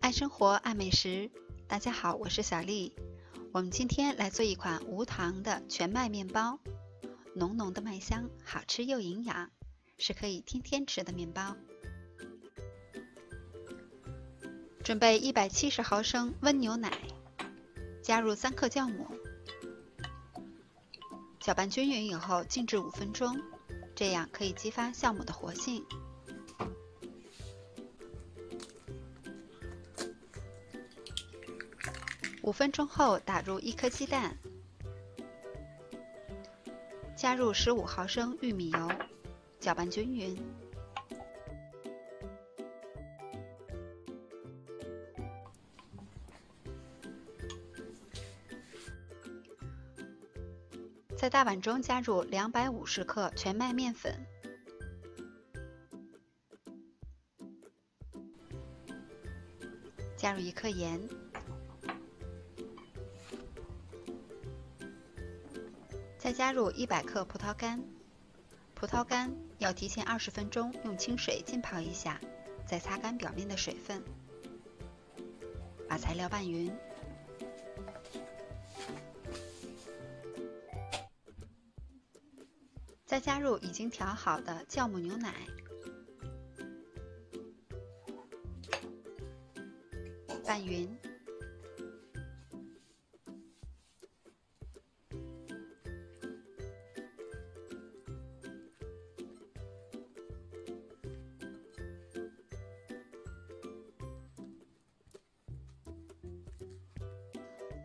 爱生活，爱美食。大家好，我是小丽。我们今天来做一款无糖的全麦面包，浓浓的麦香，好吃又营养，是可以天天吃的面包。准备170毫升温牛奶，加入3克酵母，搅拌均匀以后静置5分钟，这样可以激发酵母的活性。5分钟后，打入1颗鸡蛋，加入15毫升玉米油，搅拌均匀。在大碗中加入250克全麦面粉，加入1克盐。再加入100克葡萄干，葡萄干要提前20分钟用清水浸泡一下，再擦干表面的水分。把材料拌匀，再加入已经调好的酵母牛奶，拌匀。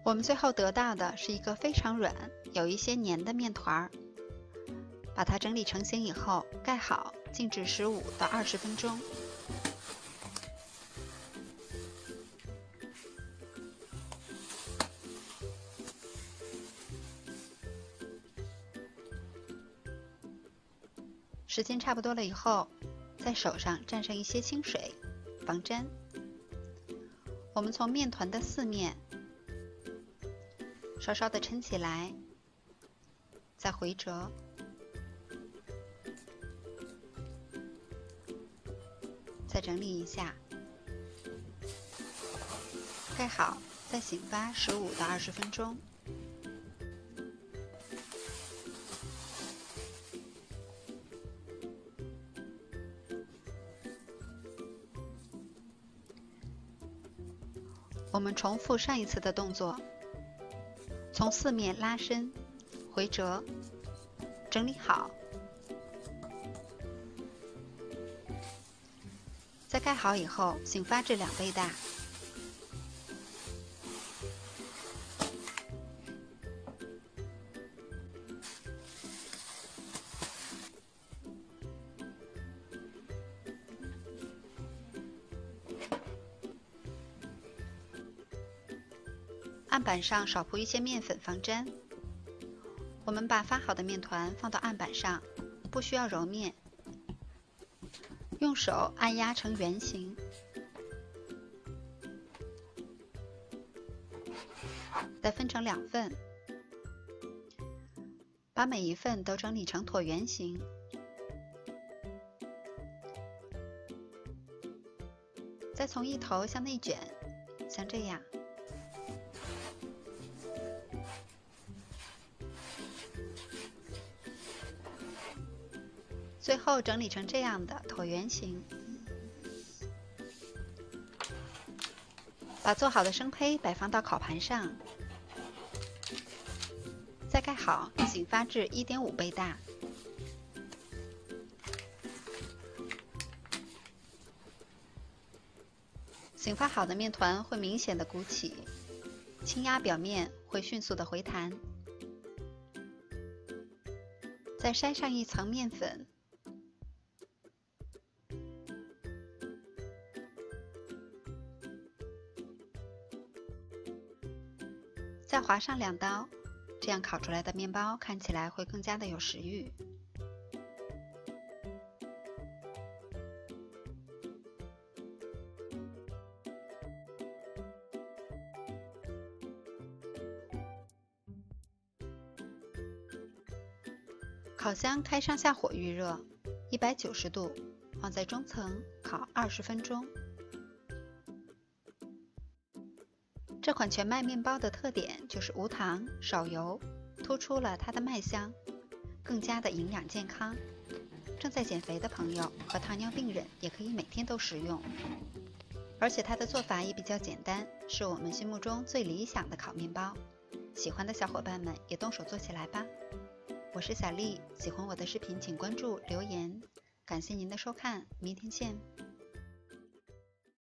我们最后得到的是一个非常软、有一些黏的面团儿。把它整理成型以后，盖好，静置15到20分钟。时间差不多了以后，在手上蘸上一些清水，防粘。我们从面团的4面稍稍的抻起来，再回折，再整理一下，盖好，再醒发15到20分钟。我们重复上一次的动作，从4面拉伸、回折，整理好，在盖好以后，醒发至2倍大。案板上少铺一些面粉防粘。我们把发好的面团放到案板上，不需要揉面，用手按压成圆形，再分成2份，把每一份都整理成椭圆形。再从一头向内卷，像这样。最后整理成这样的椭圆形。把做好的生胚摆放到烤盘上，再盖好，醒发至1.5倍大。醒发好的面团会明显的鼓起，轻压表面会迅速的回弹。再筛上一层面粉，再划上2刀，这样烤出来的面包看起来会更加的有食欲。烤箱开上下火预热，190度，放在中层烤20分钟。这款全麦面包的特点就是无糖、少油，突出了它的麦香，更加的营养健康。正在减肥的朋友和糖尿病人也可以每天都食用。而且它的做法也比较简单，是我们心目中最理想的烤面包。喜欢的小伙伴们也动手做起来吧。我是小丽，喜欢我的视频请关注留言，感谢您的收看，明天见。